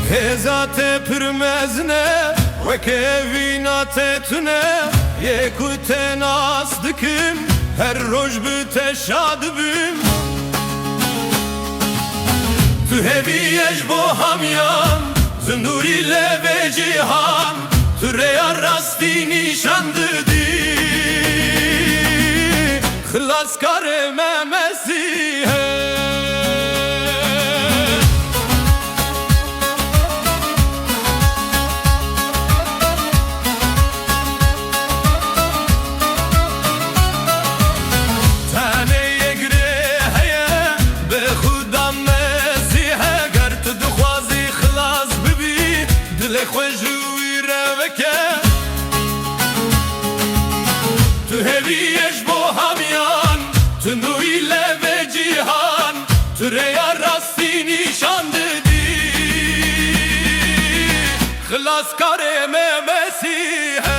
هزات پرمزنه وکوینات تونه یکوت ناس دکم هر روز بته شاد بیم تو هویج با همیان زندوری لب جهان تو ریا راستی نشان دادی خلاص کار مسیحه خوشوی روکه تو هویش با همیان تو نوی لب جهان تو ریا راستی نشان دادی خلاص کار مسیحه